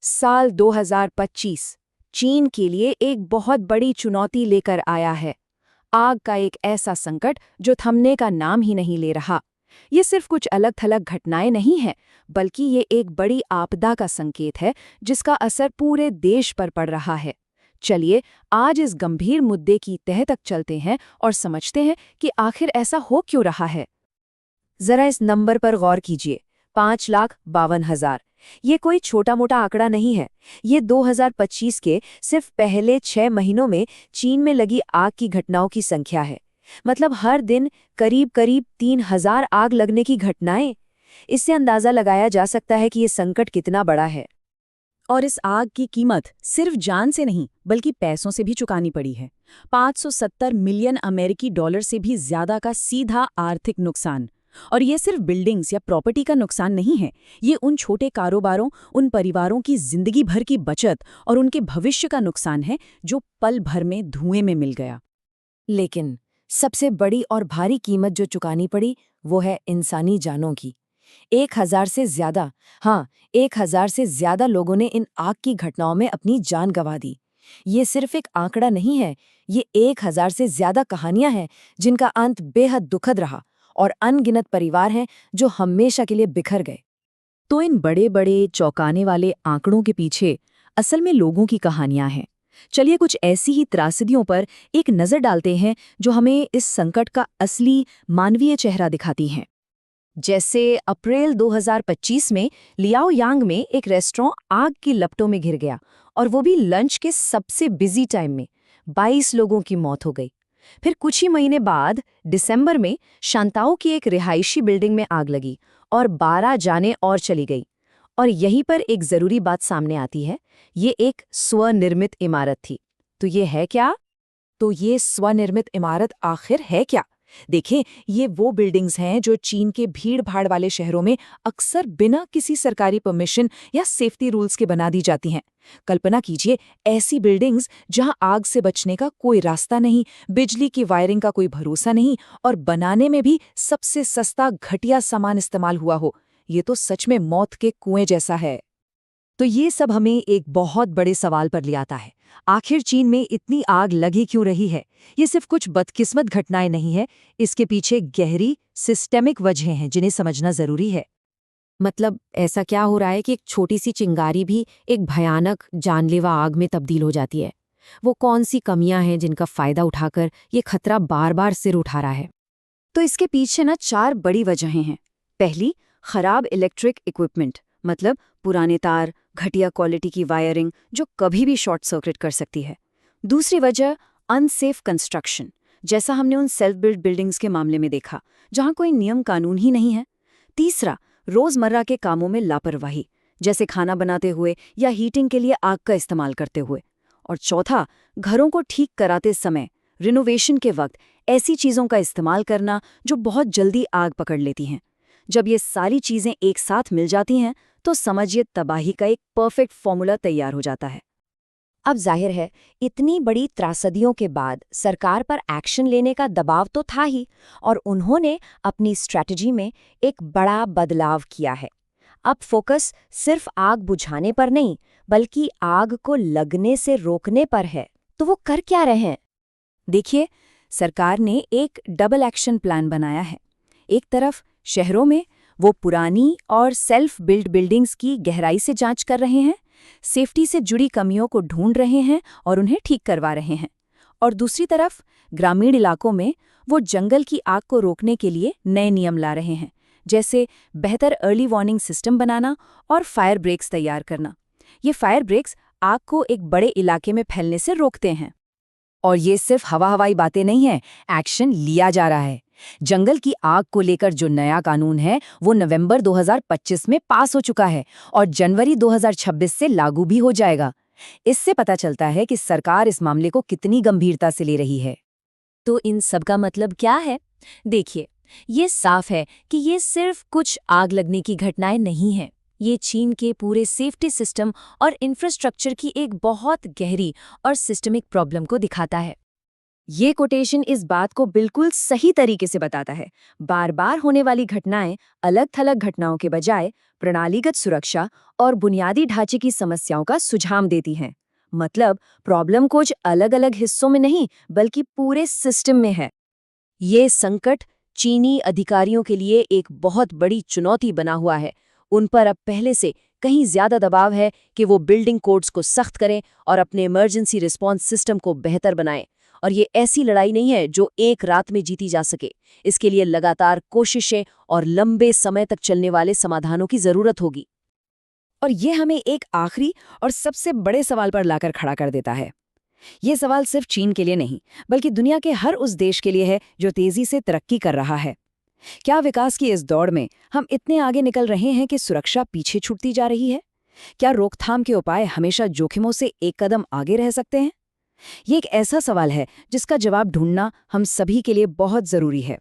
साल 2025 चीन के लिए एक बहुत बड़ी चुनौती लेकर आया है। आग का एक ऐसा संकट जो थमने का नाम ही नहीं ले रहा। ये सिर्फ कुछ अलग-थलग घटनाएं नहीं हैं, बल्कि ये एक बड़ी आपदा का संकेत है जिसका असर पूरे देश पर पड़ रहा है। चलिए आज इस गंभीर मुद्दे की तह तक चलते हैं और समझते हैं कि आखिर ऐसा हो क्यों रहा है। जरा इस नंबर पर गौर कीजिए, 5,52,000। ये कोई छोटा मोटा आंकड़ा नहीं है। ये 2025 के सिर्फ पहले 6 महीनों में चीन में लगी आग की घटनाओं की संख्या है। मतलब हर दिन करीब करीब 3,000 आग लगने की घटनाएं। इससे अंदाजा लगाया जा सकता है कि ये संकट कितना बड़ा है। और इस आग की कीमत सिर्फ जान से नहीं बल्कि पैसों से भी चुकानी पड़ी है। 570 मिलियन अमेरिकी डॉलर से भी ज्यादा का सीधा आर्थिक नुकसान। और ये सिर्फ बिल्डिंग्स या प्रॉपर्टी का नुकसान नहीं है, ये उन छोटे कारोबारों, उन परिवारों की जिंदगी भर की बचत और उनके भविष्य का नुकसान है जो पल भर में धुएं में मिल गया। लेकिन सबसे बड़ी और भारी कीमत जो चुकानी पड़ी वो है इंसानी जानों की। 1,000 से ज्यादा, हाँ 1,000 से ज्यादा लोगों ने इन आग की घटनाओं में अपनी जान गंवा दी। ये सिर्फ एक आंकड़ा नहीं है, ये 1,000 से ज्यादा कहानियां हैं जिनका अंत बेहद दुखद रहा और अनगिनत परिवार हैं जो हमेशा के लिए बिखर गए। तो इन बड़े बड़े चौंकाने वाले आंकड़ों के पीछे असल में लोगों की कहानियां हैं। चलिए कुछ ऐसी ही त्रासदियों पर एक नज़र डालते हैं जो हमें इस संकट का असली मानवीय चेहरा दिखाती हैं। जैसे अप्रैल 2025 में लियाओयांग में एक रेस्टोरेंट आग की लपटों में घिर गया, और वो भी लंच के सबसे बिजी टाइम में। 22 लोगों की मौत हो गई। फिर कुछ ही महीने बाद दिसंबर में शांताओ की एक रिहायशी बिल्डिंग में आग लगी और 12 जानें और चली गई। और यहीं पर एक जरूरी बात सामने आती है, ये एक स्वनिर्मित इमारत थी। तो ये है क्या? तो ये स्वनिर्मित इमारत आखिर है क्या? देखें, ये वो बिल्डिंग्स हैं जो चीन के भीड़-भाड़ वाले शहरों में अक्सर बिना किसी सरकारी परमिशन या सेफ्टी रूल्स के बना दी जाती हैं। कल्पना कीजिए, ऐसी बिल्डिंग्स जहां आग से बचने का कोई रास्ता नहीं, बिजली की वायरिंग का कोई भरोसा नहीं और बनाने में भी सबसे सस्ता घटिया सामान इस्तेमाल हुआ हो। ये तो सच में मौत के कुएं जैसा है। तो ये सब हमें एक बहुत बड़े सवाल पर ले आता है। आखिर चीन में इतनी आग लगी क्यों रही है? ये सिर्फ कुछ बदकिस्मत घटनाएं नहीं है, इसके पीछे गहरी सिस्टेमिक वजहें हैं जिन्हें समझना जरूरी है। मतलब ऐसा क्या हो रहा है कि एक छोटी सी चिंगारी भी एक भयानक जानलेवा आग में तब्दील हो जाती है? वो कौन सी कमियां हैं जिनका फायदा उठाकर ये खतरा बार बार सिर उठा रहा है? तो इसके पीछे ना 4 बड़ी वजहें हैं। पहली, खराब इलेक्ट्रिक इक्विपमेंट, मतलब पुराने तार, घटिया क्वालिटी की वायरिंग जो कभी भी शॉर्ट सर्किट कर सकती है। दूसरी वजह, अनसेफ कंस्ट्रक्शन, जैसा हमने उन सेल्फ बिल्ड बिल्डिंग्स के मामले में देखा, जहां कोई नियम कानून ही नहीं है। तीसरा, रोजमर्रा के कामों में लापरवाही, जैसे खाना बनाते हुए या हीटिंग के लिए आग का इस्तेमाल करते हुए। और चौथा, घरों को ठीक कराते समय, रिनोवेशन के वक्त ऐसी चीजों का इस्तेमाल करना जो बहुत जल्दी आग पकड़ लेती हैं। जब ये सारी चीजें एक साथ मिल जाती हैं तो समझिए तबाही का एक परफेक्ट फॉर्मूला तैयार हो जाता है। अब जाहिर है, इतनी बड़ी त्रासदियों के बाद सरकार पर एक्शन लेने का दबाव तो था ही, और उन्होंने अपनी स्ट्रैटेजी में एक बड़ा बदलाव किया है। अब फोकस सिर्फ आग बुझाने पर नहीं, बल्कि आग को लगने से रोकने पर है। तो वो कर क्या रहे हैं? देखिए, सरकार ने एक डबल एक्शन प्लान बनाया है। एक तरफ शहरों में वो पुरानी और सेल्फ बिल्ड बिल्डिंग्स की गहराई से जांच कर रहे हैं, सेफ्टी से जुड़ी कमियों को ढूंढ रहे हैं और उन्हें ठीक करवा रहे हैं। और दूसरी तरफ ग्रामीण इलाकों में वो जंगल की आग को रोकने के लिए नए नियम ला रहे हैं, जैसे बेहतर अर्ली वार्निंग सिस्टम बनाना और फायर ब्रेक्स तैयार करना। ये फायर ब्रेक्स आग को एक बड़े इलाके में फैलने से रोकते हैं। और ये सिर्फ हवाई बातें नहीं है, एक्शन लिया जा रहा है। जंगल की आग को लेकर जो नया कानून है वो नवंबर 2025 में पास हो चुका है और जनवरी 2026 से लागू भी हो जाएगा। इससे पता चलता है कि सरकार इस मामले को कितनी गंभीरता से ले रही है। तो इन सब का मतलब क्या है? देखिए, ये साफ है कि ये सिर्फ कुछ आग लगने की घटनाएं नहीं हैं। ये चीन के पूरे सेफ्टी सिस्टम और इंफ्रास्ट्रक्चर की एक बहुत गहरी और सिस्टमिक प्रॉब्लम को दिखाता है। ये कोटेशन इस बात को बिल्कुल सही तरीके से बताता है। बार बार होने वाली घटनाएं अलग थलग घटनाओं के बजाय प्रणालीगत सुरक्षा और बुनियादी ढांचे की समस्याओं का सुझाव देती हैं। मतलब प्रॉब्लम कुछ अलग अलग हिस्सों में नहीं बल्कि पूरे सिस्टम में है। ये संकट चीनी अधिकारियों के लिए एक बहुत बड़ी चुनौती बना हुआ है। उन पर अब पहले से कहीं ज्यादा दबाव है कि वो बिल्डिंग कोड्स को सख्त करें और अपने इमरजेंसी रिस्पॉन्स सिस्टम को बेहतर बनाएं। और ये ऐसी लड़ाई नहीं है जो एक रात में जीती जा सके। इसके लिए लगातार कोशिशें और लंबे समय तक चलने वाले समाधानों की जरूरत होगी। और ये हमें एक आखिरी और सबसे बड़े सवाल पर लाकर खड़ा कर देता है। ये सवाल सिर्फ चीन के लिए नहीं, बल्कि दुनिया के हर उस देश के लिए है जो तेजी से तरक्की कर रहा है। क्या विकास की इस दौड़ में हम इतने आगे निकल रहे हैं कि सुरक्षा पीछे छूटती जा रही है? क्या रोकथाम के उपाय हमेशा जोखिमों से एक कदम आगे रह सकते हैं? ये एक ऐसा सवाल है जिसका जवाब ढूंढना हम सभी के लिए बहुत जरूरी है।